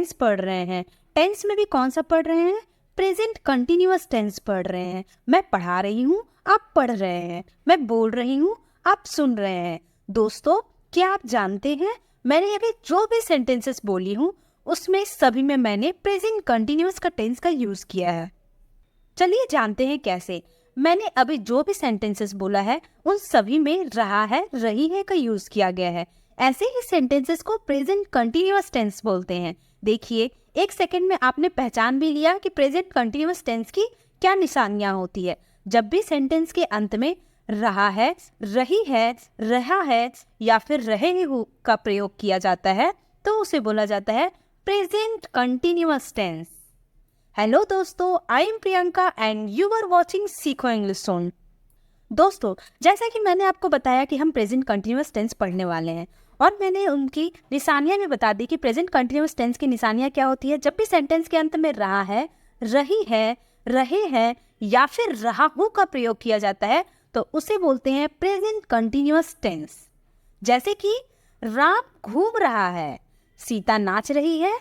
Tense पढ़ रहे हैं। टेंस में भी कौन सा पढ़ रहे हैं? प्रेजेंट कंटिन्यूअस टेंस पढ़ रहे हैं। मैं पढ़ा रही हूँ, आप पढ़ रहे हैं। मैं बोल रही हूँ, आप सुन रहे हैं। दोस्तों, क्या आप जानते हैं मैंने अभी जो भी सेंटेंसेस बोली हूँ उसमें सभी में मैंने प्रेजेंट कंटिन्यूअस का टेंस का यूज किया है। चलिए जानते हैं कैसे। मैंने अभी जो भी सेंटेंसेस बोला है उन सभी में रहा है, रही है का यूज किया गया है। ऐसे ही सेंटेंसेस को प्रेजेंट कंटिन्यूअस टेंस बोलते हैं। देखिए, एक सेकंड में आपने पहचान भी लिया कि प्रेजेंट कंटिन्यूअस टेंस की क्या निशानियां होती है। जब भी सेंटेंस के अंत में रहा है, रही है, रहा है या फिर रहे हो का प्रयोग किया जाता है तो उसे बोला जाता है प्रेजेंट कंटिन्यूअस टेंस। हेलो दोस्तों, I am Priyanka and you are watching सीखो इंग्लिश सोन। दोस्तों, जैसा कि मैंने आपको बताया कि हम प्रेजेंट कंटिन्यूअस टेंस पढ़ने वाले हैं और मैंने उनकी निशानियां भी बता दी कि प्रेजेंट कंटिन्यूअस टेंस की निशानियां क्या होती है। जब भी सेंटेंस के अंत में रहा है, रही है, रहे हैं या फिर रहा हूं का प्रयोग किया जाता है तो उसे बोलते हैं प्रेजेंट कंटिन्यूअस टेंस। जैसे कि राम घूम रहा है, सीता नाच रही है,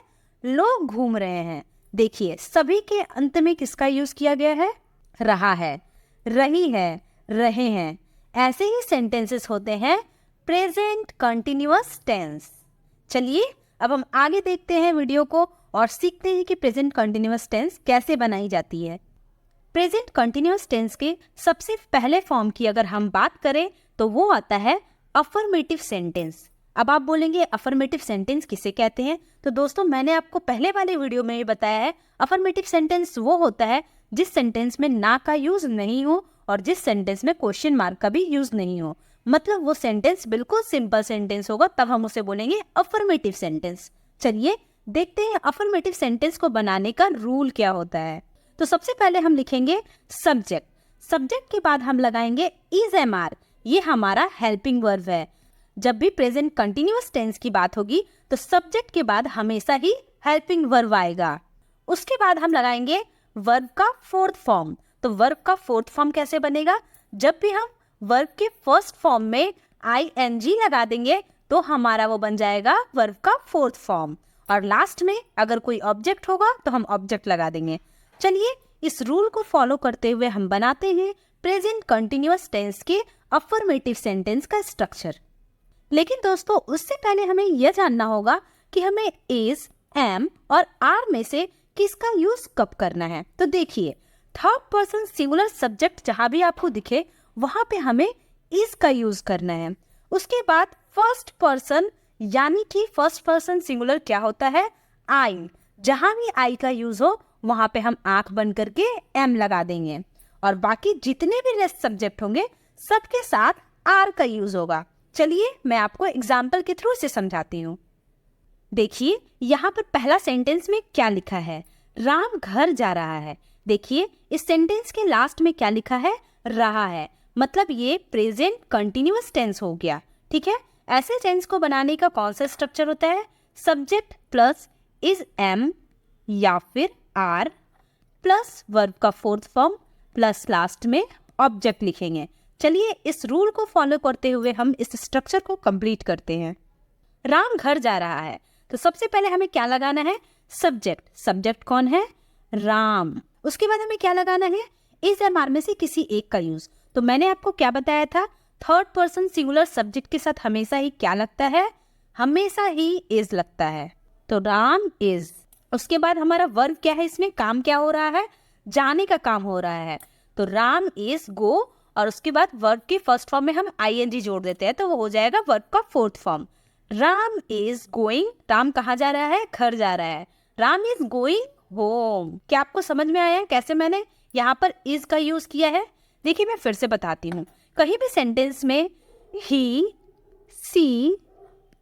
लोग घूम रहे हैं। देखिए, सभी के अंत में किसका यूज किया गया है? रहा है, रही है, रहे हैं। ऐसे ही सेंटेंसेस होते हैं प्रेजेंट कंटिन्यूअस टेंस। चलिए अब हम आगे देखते हैं वीडियो को और सीखते हैं कि प्रेजेंट कंटिन्यूअस टेंस कैसे बनाई जाती है। प्रेजेंट कंटिन्यूअस टेंस के सबसे पहले फॉर्म की अगर हम बात करें तो वो आता है अफर्मेटिव सेंटेंस। अब आप बोलेंगे अफर्मेटिव सेंटेंस किसे कहते हैं? तो दोस्तों, मैंने आपको पहले वाले वीडियो में ही बताया है, अफर्मेटिव सेंटेंस वो होता है जिस सेंटेंस में ना का यूज नहीं हो और जिस सेंटेंस में क्वेश्चन मार्क का भी यूज नहीं हो। मतलब वो सेंटेंस बिल्कुल सिंपल सेंटेंस होगा, तब हम उसे बोलेंगे अफर्मेटिव सेंटेंस। चलिए देखते हैं अफर्मेटिव सेंटेंस को बनाने का रूल क्या होता है। तो सबसे पहले हम लिखेंगे सब्जेक्ट। सब्जेक्ट के बाद हम लगाएंगे इज एम आर। ये हमारा हेल्पिंग वर्ब है। जब भी प्रेजेंट कंटिन्यूअस टेंस की बात होगी तो सब्जेक्ट के बाद हमेशा ही हेल्पिंग वर्ब आएगा। उसके बाद हम लगाएंगे वर्ब का फोर्थ फॉर्म। तो वर्ब का फोर्थ फॉर्म कैसे बनेगा? जब भी हम वर्ब के फर्स्ट फॉर्म में आईएनजी लगा देंगे तो हमारा वो बन जाएगा वर्ब का फोर्थ फॉर्म। और लास्ट में अगर कोई ऑब्जेक्ट होगा तो हम ऑब्जेक्ट लगा देंगे। चलिए इस रूल को फॉलो करते हुए हम बनाते हैं प्रेजेंट कंटिन्यूअस टेंस के अफर्मेटिव सेंटेंस का स्ट्रक्चर। लेकिन दोस्तों, उससे पहले हमें यह जानना होगा कि हमें इज, एम और आर में से किसका यूज कब करना है। तो देखिए, थर्ड पर्सन सिंगुलर सब्जेक्ट जहां भी आपको दिखे वहां पे हमें इज का यूज करना है। उसके बाद फर्स्ट पर्सन, यानी कि फर्स्ट पर्सन सिंगुलर क्या होता है? आई। जहां भी आई का यूज हो वहां पे हम आंख बंद करके एम लगा देंगे और बाकी जितने भी रेस्ट सब्जेक्ट होंगे सबके साथ आर का यूज होगा। चलिए मैं आपको एग्जाम्पल के थ्रू से समझाती हूँ। देखिए यहाँ पर पहला सेंटेंस में क्या लिखा है? राम घर जा रहा है। देखिए इस सेंटेंस के लास्ट में क्या लिखा है? रहा है। मतलब ये प्रेजेंट कंटिन्यूअस टेंस हो गया। ठीक है, ऐसे टेंस को बनाने का कौन सा स्ट्रक्चर होता है? सब्जेक्ट प्लस इज एम या फिर आर प्लस वर्ब का फोर्थ फॉर्म प्लस लास्ट में ऑब्जेक्ट लिखेंगे। चलिए इस रूल को फॉलो करते हुए हम इस स्ट्रक्चर को कंप्लीट करते हैं। राम घर जा रहा है, तो सबसे पहले हमें क्या लगाना है? सब्जेक्ट। सब्जेक्ट कौन है? राम। उसके बाद हमें क्या लगाना है? इज एम आर में से किसी एक का यूज। तो मैंने आपको क्या बताया था? थर्ड पर्सन सिंगुलर सब्जेक्ट के साथ हमेशा ही क्या लगता है? हमेशा ही इज लगता है। तो राम इज। उसके बाद हमारा वर्ब क्या है? इसमें काम क्या हो रहा है? जाने का काम हो रहा है। तो राम इज गो और उसके बाद वर्ब के फर्स्ट फॉर्म में हम आईएनजी जोड़ देते हैं तो वो हो जाएगा वर्ब का fourth form. Ram is going. Ram कहाँ जा रहा है? घर जा रहा है। Ram is going home. क्या आपको समझ में आया कैसे मैंने यहाँ पर इज का यूज किया है? देखिए मैं फिर से बताती हूँ। कहीं भी सेंटेंस में ही, सी,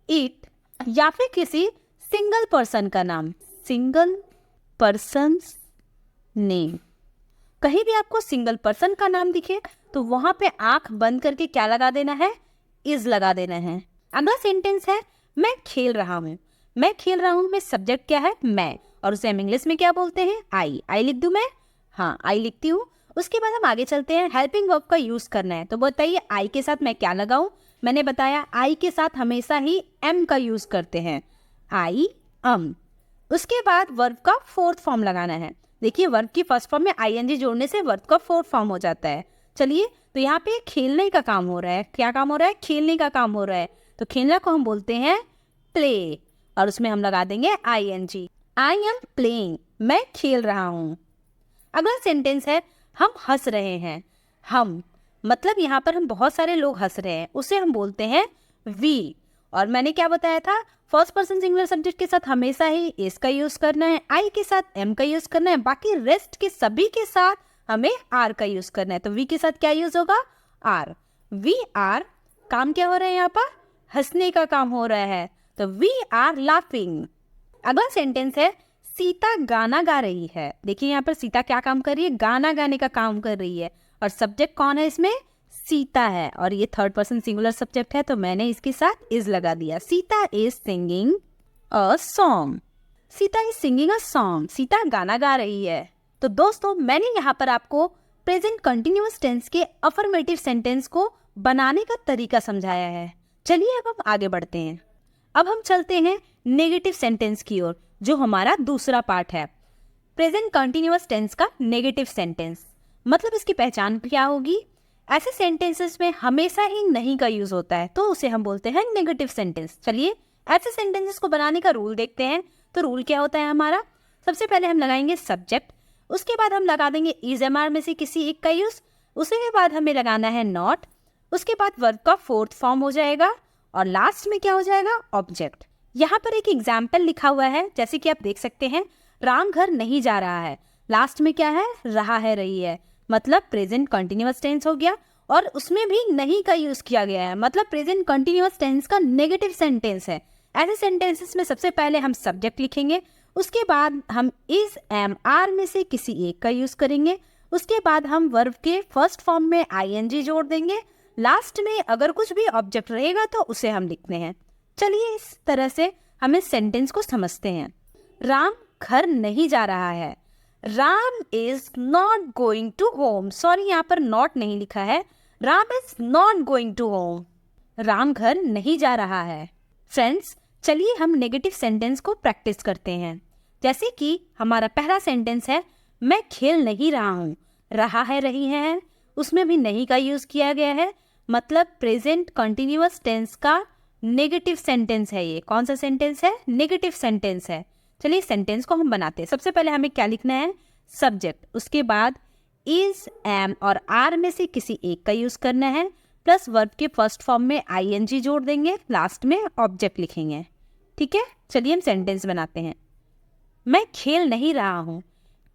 इट या फिर किसी सिंगल पर्सन का नाम, सिंगल पर्सन नेम, कहीं भी आपको सिंगल पर्सन का नाम दिखे तो वहां पे आंख बंद करके क्या लगा देना है? इज लगा देना है। अगला सेंटेंस है मैं खेल रहा हूँ। मैं खेल रहा हूँ में सब्जेक्ट क्या है? मैं। और उसे हम इंग्लिश में क्या बोलते हैं? आई। आई लिख दूं मैं? हाँ, आई लिखती हूँ। उसके बाद हम आगे चलते हैं। हेल्पिंग वर्ब का यूज करना है तो बताइए आई के साथ मैं क्या लगाऊं? मैंने बताया आई के साथ हमेशा ही एम का यूज करते हैं। आई, अम। उसके बाद वर्ब का फोर्थ फॉर्म लगाना है। देखिए वर्ब की फर्स्ट फॉर्म में आईएनजी जोड़ने से वर्ब का फोर्थ फॉर्म हो जाता है। चलिए तो यहाँ पे खेलने का काम हो रहा है। क्या काम हो रहा है? खेलने का काम हो रहा है। तो खेलना को हम बोलते हैं प्ले, और उसमें हम लगा देंगे आईएनजी। आई एम प्लेइंग, मैं खेल रहा हूँ। अगला सेंटेंस है हम हंस रहे हैं। हम मतलब यहाँ पर हम बहुत सारे लोग हंस रहे हैं, उसे हम बोलते हैं वी। और मैंने क्या बताया था, फर्स्ट पर्सन सिंगुलर सब्जेक्ट के साथ हमेशा ही इज का यूज करना है, आई के साथ एम का यूज करना है, बाकी रेस्ट के सभी के साथ हमें आर का यूज करना है। तो वी के साथ क्या यूज होगा? आर। वी आर, काम क्या हो रहा है यहाँ पर? हंसने का काम हो रहा है। तो वी आर लाफिंग। अगला सेंटेंस है सीता गाना गा रही है। देखिए यहाँ पर सीता क्या काम कर रही है? गाना गाने का काम कर रही है। और सब्जेक्ट कौन है इसमें? सीता है। और ये थर्ड पर्सन सिंगुलर सब्जेक्ट है, तो मैंने इसके साथ इज लगा दिया। Sita is singing a song. Sita is singing a song, Sita गाना गा रही है। तो दोस्तों मैंने यहाँ पर आपको प्रेजेंट कंटिन्यूअस टेंस के अफर्मेटिव सेंटेंस को बनाने का तरीका समझाया है। चलिए अब हम आगे बढ़ते हैं। अब हम चलते हैं नेगेटिव सेंटेंस की ओर, जो हमारा दूसरा पार्ट है। प्रेजेंट कंटिन्यूअस टेंस का नेगेटिव सेंटेंस मतलब इसकी पहचान क्या होगी? ऐसे सेंटेंसेस में हमेशा ही नहीं का यूज होता है, तो उसे हम बोलते हैं नेगेटिव सेंटेंस। चलिए ऐसे सेंटेंसेस को बनाने का रूल देखते हैं। तो रूल क्या होता है हमारा? सबसे पहले हम लगाएंगे सब्जेक्ट, उसके बाद हम लगा देंगे इज एम आर में से किसी एक का यूज, उसके बाद हमें लगाना है नॉट, उसके बाद वर्ब का फोर्थ फॉर्म हो जाएगा, और लास्ट में क्या हो जाएगा? ऑब्जेक्ट। यहाँ पर एक एग्जाम्पल लिखा हुआ है, जैसे कि आप देख सकते हैं, राम घर नहीं जा रहा है। लास्ट में क्या है? रहा है, रही है, मतलब प्रेजेंट कंटिन्यूअस टेंस हो गया, और उसमें भी नहीं का यूज किया गया है, मतलब प्रेजेंट कंटिन्यूअस टेंस का नेगेटिव सेंटेंस है। ऐसे सेंटेंसेस में सबसे पहले हम सब्जेक्ट लिखेंगे, उसके बाद हम इज एम आर में से किसी एक का यूज करेंगे, उसके बाद हम वर्ब के फर्स्ट फॉर्म में आईएनजी जोड़ देंगे, लास्ट में अगर कुछ भी ऑब्जेक्ट रहेगा तो उसे हम लिखते हैं। चलिए इस तरह से हम इस सेंटेंस को समझते हैं। राम घर नहीं जा रहा है। Ram is not going to home. Sorry, यहाँ पर नॉट नहीं लिखा है, Ram is not going to home. Ram घर नहीं जा रहा है। फ्रेंड्स चलिए हम नेगेटिव सेंटेंस को प्रैक्टिस करते हैं। जैसे कि हमारा पहला सेंटेंस है मैं खेल नहीं रहा हूँ। रहा है, रही है, उसमें भी नहीं का यूज किया गया है, मतलब प्रेजेंट कंटिन्यूअस टेंस का नेगेटिव सेंटेंस है। ये कौन सा सेंटेंस है? नेगेटिव सेंटेंस है। चलिए सेंटेंस को हम बनाते हैं। सबसे पहले हमें क्या लिखना है? सब्जेक्ट, उसके बाद इज एम और आर में से किसी एक का यूज करना है, प्लस वर्ब के फर्स्ट फॉर्म में आईएनजी जोड़ देंगे, लास्ट में ऑब्जेक्ट लिखेंगे। ठीक है, चलिए हम सेंटेंस बनाते हैं। मैं खेल नहीं रहा हूँ।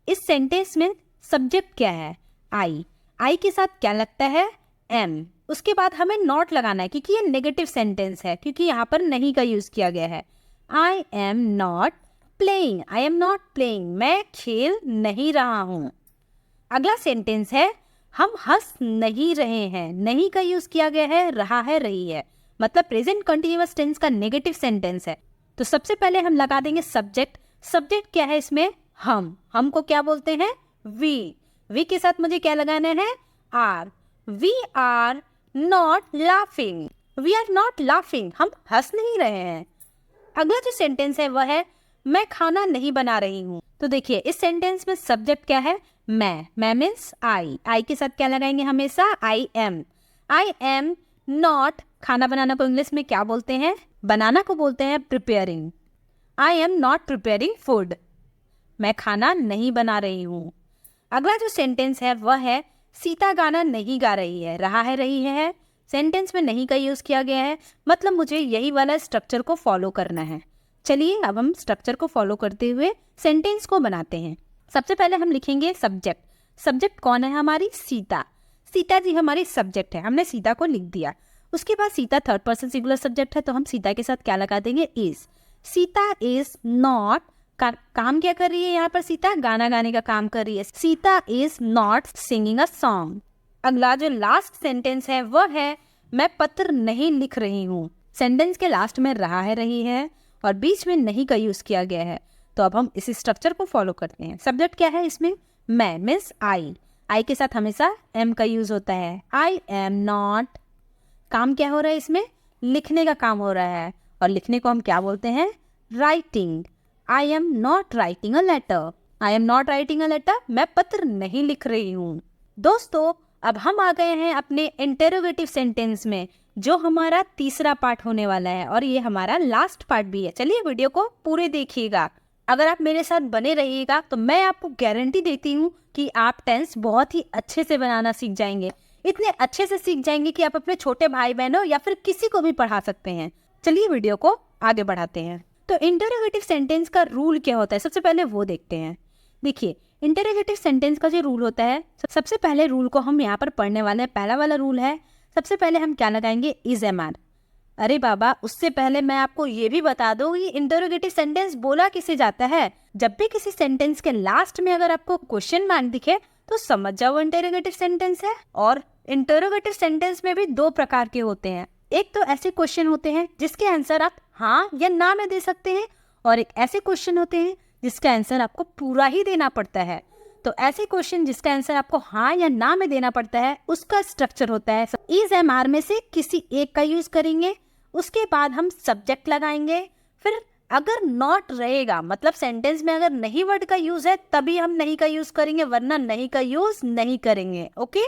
इस सेंटेंस में सब्जेक्ट क्या है? आई। आई के साथ क्या लगता है? एम। उसके बाद हमें नॉट लगाना है, क्योंकि ये नेगेटिव सेंटेंस है, क्योंकि यहाँ पर नहीं का यूज किया गया है। आई am not playing. I am not playing, मैं खेल नहीं रहा हूँ। अगला सेंटेंस है हम हंस नहीं रहे हैं। नहीं का यूज किया गया है, रहा है, रही है, मतलब प्रेजेंट कंटिन्यूअस टेंस का नेगेटिव सेंटेंस है। तो सबसे पहले हम लगा देंगे सब्जेक्ट। सब्जेक्ट क्या है इसमें? हम को क्या बोलते हैं? वी। वी के साथ मुझे क्या लगाना है? Are. We are not laughing. We are not laughing, हम हंस नहीं रहे हैं। अगला जो सेंटेंस है वह है मैं खाना नहीं बना रही हूँ। तो देखिए इस सेंटेंस में सब्जेक्ट क्या है? मैं मीन्स आई। आई के साथ क्या लगाएंगे? हमेशा I am. I am not, खाना बनाना को इंग्लिश में क्या बोलते हैं? बनाना को बोलते हैं preparing. I am not preparing food, मैं खाना नहीं बना रही हूँ। अगला जो सेंटेंस है वह है सीता गाना नहीं गा रही है। रहा है, रही है, सेंटेंस में नहीं का यूज किया गया है, मतलब मुझे यही वाला स्ट्रक्चर को फॉलो करना है। चलिए अब हम स्ट्रक्चर को फॉलो करते हुए सेंटेंस को बनाते हैं। सबसे पहले हम लिखेंगे सब्जेक्ट। सब्जेक्ट कौन है हमारी? सीता। सीता जी हमारी सब्जेक्ट है, हमने सीता को लिख दिया। उसके बाद Sita third person singular subject है, तो हम सीता के साथ क्या लगा देंगे? इज। सीता इज नॉट, काम क्या कर रही है यहाँ पर? सीता गाना गाने का काम कर रही है। Sita is not singing a song. अगला जो लास्ट सेंटेंस है वह है मैं पत्र नहीं लिख रही हूँ। सेंटेंस के लास्ट में रहा है, रही है, और बीच में नहीं का यूज किया गया है। तो अब हम इस स्ट्रक्चर को फॉलो करते हैं। सब्जेक्ट क्या है इसमें? मैं मीन्स आई। आई के साथ हमेशा एम का यूज होता है। आई एम नॉट, काम क्या हो रहा है इसमें? लिखने का काम हो रहा है, और लिखने को हम क्या बोलते हैं? Writing. I am not writing a letter. I am not writing a letter, मैं पत्र नहीं लिख रही हूँ। दोस्तों, अब हम आ गए हैं अपने इंटेरोगेटिव सेंटेंस में, जो हमारा तीसरा पार्ट होने वाला है और ये हमारा लास्ट पार्ट भी है। चलिए वीडियो को पूरे देखिएगा। अगर आप मेरे साथ बने रहिएगा तो मैं आपको गारंटी देती हूँ कि आप टेंस बहुत ही अच्छे से बनाना सीख जाएंगे। इतने अच्छे से सीख जाएंगे कि आप अपने छोटे भाई बहनों या फिर किसी को भी पढ़ा सकते हैं। चलिए वीडियो को आगे बढ़ाते हैं। तो इंटरोगेटिव सेंटेंस का रूल क्या होता है, सबसे पहले वो देखते हैं। देखिए, इंटरोगेटिव सेंटेंस का जो रूल होता है, सबसे पहले रूल को हम यहाँ पर पढ़ने वाले हैं। पहला वाला रूल है, सबसे पहले हम क्या लगाएंगे, इज एम आर। अरे बाबा, उससे पहले मैं आपको ये भी बता दूं कि इंटरोगेटिव सेंटेंस बोला किसे जाता है। जब भी किसी सेंटेंस के लास्ट में अगर आपको क्वेश्चन मार्क दिखे तो समझ जाओ इंटरोगेटिव सेंटेंस है। और इंटरोगेटिव सेंटेंस में भी दो प्रकार के होते हैं। एक तो ऐसे क्वेश्चन होते हैं जिसके आंसर आप हाँ या ना में दे सकते हैं, और एक ऐसे क्वेश्चन होते हैं जिसका आंसर आपको पूरा ही देना पड़ता है। तो ऐसे क्वेश्चन जिसका आंसर आपको हाँ या ना में देना पड़ता है, उसका स्ट्रक्चर होता है इज एम आर में से किसी एक का यूज करेंगे, उसके बाद हम सब्जेक्ट लगाएंगे, फिर अगर नॉट रहेगा मतलब सेंटेंस में अगर नहीं वर्ड का यूज है तभी हम नहीं का यूज करेंगे, वरना नहीं का यूज नहीं करेंगे। ओके,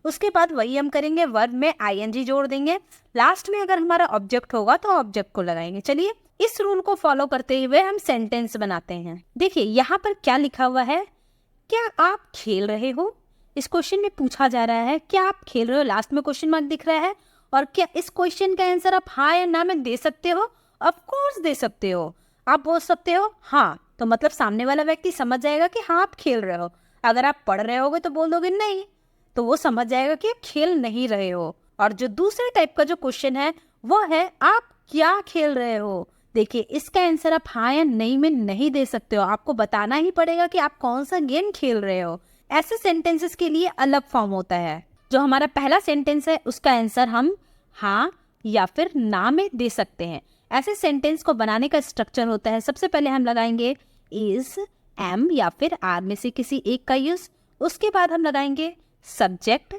उसके बाद वही हम करेंगे, वर्ब में आईएनजी जोड़ देंगे, लास्ट में अगर हमारा ऑब्जेक्ट होगा तो ऑब्जेक्ट को लगाएंगे। चलिए इस रूल को फॉलो करते हुए हम सेंटेंस बनाते हैं। देखिए यहाँ पर क्या लिखा हुआ है, क्या आप खेल रहे हो। इस क्वेश्चन में पूछा जा रहा है क्या आप खेल रहे हो, लास्ट में क्वेश्चन मार्क दिख रहा है। और क्या इस क्वेश्चन का आंसर आप हाँ या ना में दे सकते हो? ऑफ कोर्स दे सकते हो। आप बोल सकते हो हाँ, तो मतलब सामने वाला व्यक्ति समझ जाएगा कि हाँ आप खेल रहे हो। अगर आप पढ़ रहे होगे तो बोल दोगे नहीं, तो वो समझ जाएगा कि आप खेल नहीं रहे हो। और जो दूसरे टाइप का जो क्वेश्चन है वो है आप क्या खेल रहे हो। देखिए इसका आंसर आप हाँ या नहीं में नहीं दे सकते हो, आपको बताना ही पड़ेगा कि आप कौन सा गेम खेल रहे हो। ऐसे सेंटेंसेस के लिए अलग फॉर्म होता है। जो हमारा पहला सेंटेंस है उसका आंसर हम हाँ या फिर ना में दे सकते हैं। ऐसे सेंटेंस को बनाने का स्ट्रक्चर होता है, सबसे पहले हम लगाएंगे इज, एम या फिर आर में से किसी एक का यूज। उसके बाद हम लगाएंगे सब्जेक्ट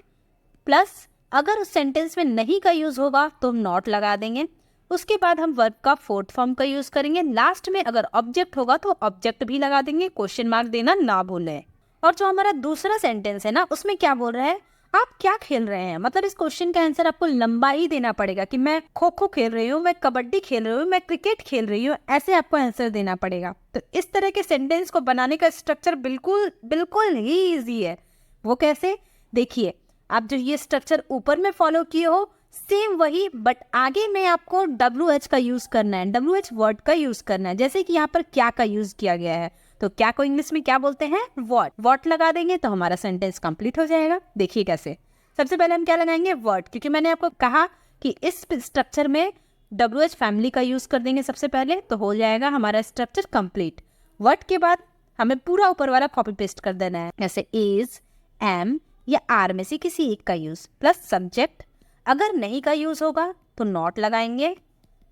प्लस अगर उस सेंटेंस में नहीं का यूज होगा तो हम नॉट लगा देंगे। उसके बाद हम वर्ब का फोर्थ फॉर्म का यूज करेंगे, लास्ट में अगर ऑब्जेक्ट होगा तो ऑब्जेक्ट भी लगा देंगे, क्वेश्चन मार्क देना ना भूलें। और जो हमारा दूसरा सेंटेंस है ना, उसमें क्या बोल रहा है, आप क्या खेल रहे हैं। मतलब इस क्वेश्चन का आंसर आपको लंबा ही देना पड़ेगा कि मैं खो खो खेल रही हूँ, मैं कबड्डी खेल रही हूँ, मैं क्रिकेट खेल रही हूँ, ऐसे आपको आंसर देना पड़ेगा। तो इस तरह के सेंटेंस को बनाने का स्ट्रक्चर बिल्कुल बिल्कुल ही इजी है। वो कैसे, देखिए आप जो ये स्ट्रक्चर ऊपर में फॉलो किए हो सेम वही, बट आगे में आपको WH का यूज करना है, WH वर्ड का यूज करना है। जैसे कि यहाँ पर क्या का यूज किया गया है, तो क्या को इंग्लिश में क्या बोलते हैं, वॉट लगा देंगे तो हमारा सेंटेंस कंप्लीट हो जाएगा। देखिए कैसे, सबसे पहले हम क्या लगाएंगे, वर्ड, क्योंकि मैंने आपको कहा कि इस स्ट्रक्चर में WH फैमिली का यूज कर देंगे सबसे पहले, तो हो जाएगा हमारा स्ट्रक्चर कंप्लीट। वर्ड के बाद हमें पूरा ऊपर वाला कॉपी पेस्ट कर देना है, जैसे इज, एम या आर में से किसी एक का यूज प्लस सब्जेक्ट, अगर नहीं का यूज होगा तो नॉट लगाएंगे।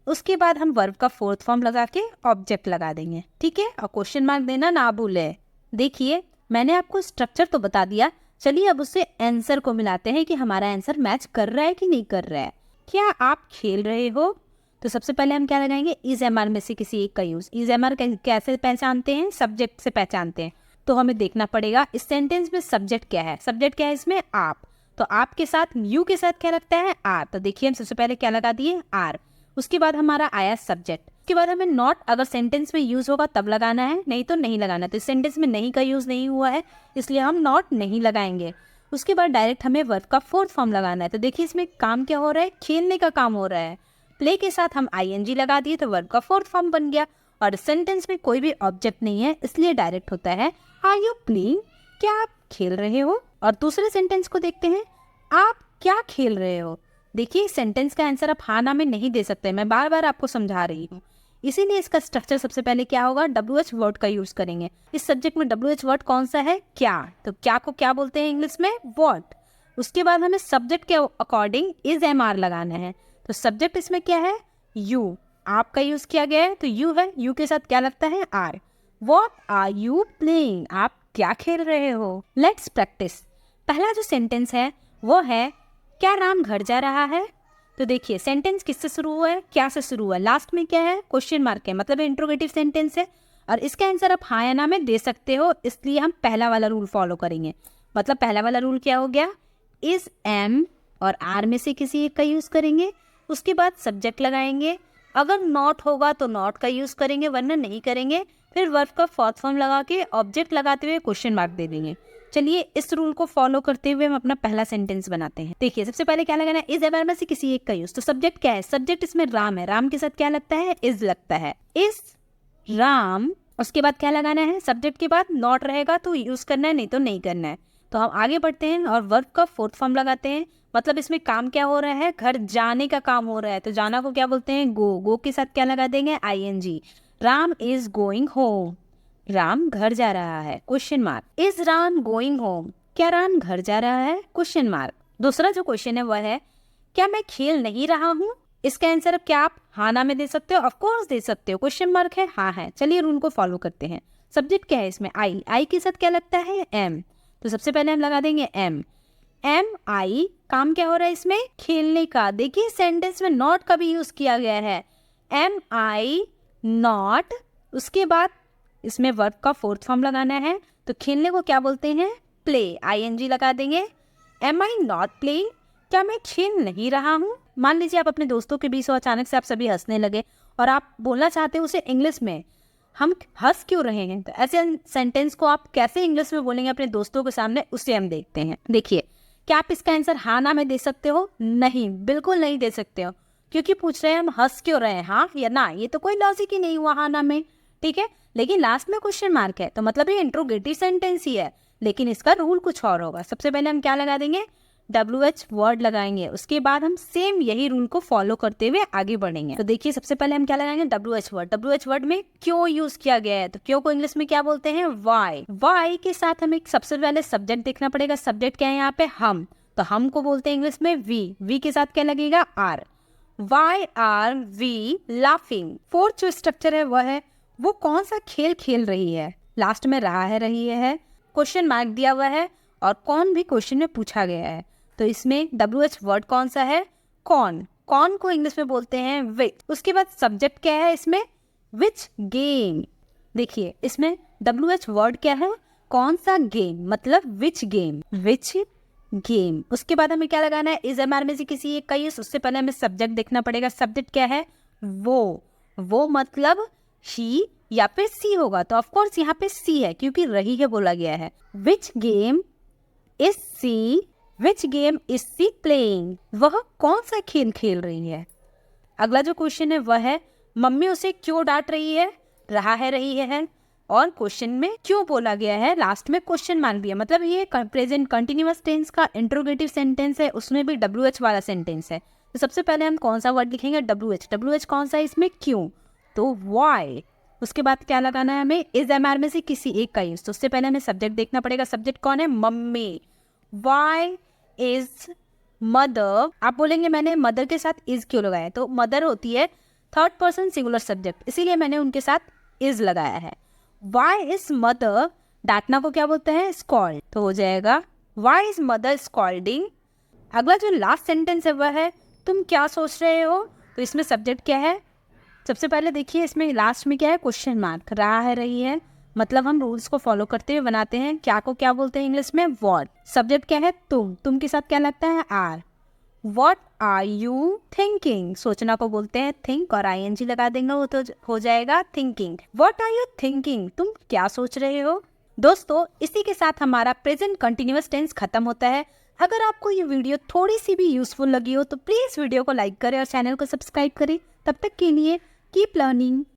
उसके बाद हम वर्ब का फोर्थ फॉर्म लगा के ऑब्जेक्ट लगा देंगे, ठीक है। और क्वेश्चन मार्क देना ना भूले। देखिए मैंने आपको स्ट्रक्चर तो बता दिया, चलिए अब उससे आंसर को मिलाते हैं कि हमारा आंसर मैच कर रहा है कि नहीं कर रहा है। क्या आप खेल रहे हो, तो सबसे पहले हम क्या लगाएंगे, इज एम आर में से किसी एक का यूज। इज एम आर कैसे पहचानते हैं, सब्जेक्ट से पहचानते हैं। तो हमें देखना पड़ेगा इस सेंटेंस में सब्जेक्ट क्या है। सब्जेक्ट क्या है इसमें, आप, तो आपके साथ यू के साथ क्या लगता है, आर। तो देखिए हम सबसे पहले क्या लगा दिए, आर। उसके बाद हमारा आया सब्जेक्ट। उसके बाद हमें नॉट अगर सेंटेंस में यूज होगा तब लगाना है, नहीं तो नहीं लगाना। तो इस सेंटेंस में नहीं का यूज नहीं हुआ है इसलिए हम नॉट नहीं लगाएंगे। उसके बाद डायरेक्ट हमें वर्ब का फोर्थ फॉर्म लगाना है। तो देखिए इसमें काम क्या हो रहा है, खेलने का काम हो रहा है। प्ले के साथ हम आईएनजी लगा दिए तो वर्ब का फोर्थ फॉर्म बन गया। और सेंटेंस में कोई भी ऑब्जेक्ट नहीं है इसलिए डायरेक्ट होता है आर यू प्लेइंग, क्या आप खेल रहे हो। और दूसरे सेंटेंस को देखते हैं, आप क्या खेल रहे हो। देखिए सेंटेंस का आंसर आप हाँ ना में नहीं दे सकते, मैं बार बार आपको समझा रही हूँ। इसीलिए इसका स्ट्रक्चर सबसे पहले क्या होगा, WH वर्ड का यूज करेंगे। इस सब्जेक्ट में WH वर्ड कौन सा है, क्या। तो क्या को क्या बोलते हैं इंग्लिश में, व्हाट। उसके बाद हमें सब्जेक्ट के अकॉर्डिंग इज एम आर लगाना है। तो सब्जेक्ट इसमें क्या है, यू, आपका यूज किया गया है तो यू है, यू के साथ क्या लगता है, are. What are you playing, आप क्या खेल रहे हो। Let's practice. पहला जो सेंटेंस है वो है, क्या राम घर जा रहा है। तो देखिए सेंटेंस किससे शुरू हुआ है, क्या से शुरू हुआ है, लास्ट में क्या है, क्वेश्चन मार्क है, मतलब इंट्रोगेटिव सेंटेंस है। और इसका आंसर आप हाँ या ना में दे सकते हो, इसलिए हम पहला वाला रूल फॉलो करेंगे। मतलब पहला वाला रूल क्या हो गया, इज एम और आर में से किसी एक का यूज़ करेंगे, उसके बाद सब्जेक्ट लगाएंगे, अगर नॉट होगा तो नॉट का यूज़ करेंगे वरना नहीं करेंगे, फिर वर्ब का फोर्थ फॉर्म लगा के ऑब्जेक्ट लगाते हुए क्वेश्चन मार्क दे देंगे। चलिए इस रूल को फॉलो करते हुए हम अपना पहला सेंटेंस बनाते हैं। देखिए सबसे पहले क्या लगाना है, इज एम आर में से किसी एक का यूज। तो सब्जेक्ट क्या है, सब्जेक्ट इसमें राम है, राम के साथ क्या लगता है, इज लगता है, इज राम। उसके बाद क्या लगाना है, सब्जेक्ट के बाद नॉट रहेगा तो यूज करना है, नहीं तो नहीं करना है। तो हम आगे बढ़ते हैं और वर्ब का फोर्थ फॉर्म लगाते हैं। मतलब इसमें काम क्या हो रहा है, घर जाने का काम हो रहा है, तो जाना को क्या बोलते हैं, गो। गो के साथ क्या लगा देंगे, ING। Ram is going home, Ram घर जा रहा है, question mark. Is Ram going home, क्या राम घर जा रहा है, क्वेश्चन मार्क। दूसरा जो क्वेश्चन है वह है, क्या मैं खेल नहीं रहा हूँ। इसका आंसर अब क्या आप हाँ ना में दे सकते हो, ऑफ कोर्स दे सकते हो, क्वेश्चन मार्क है, हाँ है। चलिए रूल को फॉलो करते हैं। सब्जेक्ट क्या है इसमें, आई के साथ क्या लगता है, एम। तो सबसे पहले हम लगा देंगे एम। MI, काम क्या हो रहा है इसमें, खेलने का। देखिए सेंटेंस में नॉट का भी यूज किया गया है, MI नॉट। उसके बाद इसमें वर्ब का फोर्थ फॉर्म लगाना है, तो खेलने को क्या बोलते हैं, प्ले, ING लगा देंगे। MI नॉट प्लेइंग, क्या मैं खेल नहीं रहा हूँ। मान लीजिए आप अपने दोस्तों के बीच हो, अचानक से आप सभी हंसने लगे और आप बोलना चाहते हो उसे इंग्लिश में, हम हंस क्यों रहे हैं। तो ऐसे सेंटेंस को आप कैसे इंग्लिश में बोलेंगे अपने दोस्तों के सामने, उसे हम देखते हैं। देखिए क्या आप इसका आंसर हाँ ना में दे सकते हो, नहीं, बिल्कुल नहीं दे सकते हो, क्योंकि पूछ रहे हैं हम हंस क्यों रहे हैं, हाँ या ना, ये तो कोई लॉजिक ही नहीं हुआ हाँ ना में, ठीक है। लेकिन लास्ट में क्वेश्चन मार्क है, तो मतलब ये इंट्रोगेटिव सेंटेंस ही है, लेकिन इसका रूल कुछ और होगा। सबसे पहले हम क्या लगा देंगे, WH वर्ड लगाएंगे, उसके बाद हम सेम यही रूल को फॉलो करते हुए आगे बढ़ेंगे। तो देखिए सबसे पहले हम क्या लगाएंगे, WH वर्ड। WH वर्ड में क्यों यूज किया गया है, तो क्यों को इंग्लिश में क्या बोलते हैं, वाई। वाई के साथ हमें सबसे पहले सब्जेक्ट देखना पड़ेगा। सब्जेक्ट क्या है यहाँ पे, हम, तो हम को बोलते हैं इंग्लिश में वी के साथ क्या लगेगा, are. Why are we laughing. Fourth जो स्ट्रक्चर है वह है, वो कौन सा खेल खेल रही है। लास्ट में रहा है, रही है, क्वेश्चन मार्क दिया हुआ है और कौन भी क्वेश्चन में पूछा गया है। तो इसमें WH वर्ड कौन सा है, कौन। कौन को इंग्लिश में बोलते हैं विच। उसके बाद सब्जेक्ट क्या है इसमें, विच गेम। देखिए इसमें WH वर्ड क्या है, कौन सा गेम, मतलब विच गेम, विच गेम। उसके बाद हमें क्या लगाना है, इज एम आर में से किसी एक का यूज। उससे पहले हमें सब्जेक्ट देखना पड़ेगा। सब्जेक्ट क्या है, वो मतलब ही या फिर सी होगा, तो ऑफकोर्स यहाँ पे सी है क्योंकि रही है बोला गया है। Which game is she, which game is she playing, वह कौन सा खेल खेल रही है। अगला जो क्वेश्चन है वह है, मम्मी उसे क्यों डांट रही है, रहा है, रही है, और क्वेश्चन में क्यों बोला गया है, लास्ट में क्वेश्चन मार्क दिया। मतलब ये प्रेजेंट कंटिन्यूअस टेंस का इंट्रोगेटिव सेंटेंस है, उसमें भी WH वाला सेंटेंस है। तो सबसे पहले हम कौन सा वर्ड लिखेंगे, WH कौन सा है इसमें, क्यों, तो वाई। उसके बाद क्या लगाना है हमें, इज एम आर में से किसी एक का यूज। तो उससे पहले हमें सब्जेक्ट देखना पड़ेगा। सब्जेक्ट कौन है, मम्मी। Y is mother. आप बोलेंगे मैंने मदर के साथ इज क्यों लगाया, तो मदर होती है थर्ड पर्सन सिंगुलर सब्जेक्ट, इसीलिए मैंने उनके साथ इज लगाया है। वाई इज मदर, डांटना को क्या बोलते हैं, स्कॉल्ड, तो हो जाएगा वाई इज मदर स्कॉल्डिंग। अगला जो लास्ट सेंटेंस है वह है, तुम क्या सोच रहे हो। तो इसमें सब्जेक्ट क्या है, सबसे पहले देखिए इसमें लास्ट में क्या है, क्वेश्चन मार्क, रहा है, रही है, मतलब हम रूल्स को फॉलो करते हुए बनाते हैं। क्या को क्या बोलते हैं इंग्लिश में, व्हाट। सब्जेक्ट क्या है, तुम के साथ क्या लगता है, are. What are you thinking, सोचना को बोलते हैं थिंक, और ING लगा देंगे, वो तो हो जाएगा thinking. What are you thinking, तुम क्या सोच रहे हो। दोस्तों इसी के साथ हमारा प्रेजेंट कंटिन्यूअस टेंस खत्म होता है। अगर आपको ये वीडियो थोड़ी सी भी यूजफुल लगी हो तो प्लीज वीडियो को लाइक करें और चैनल को सब्सक्राइब करें। तब तक के लिए कीप लर्निंग।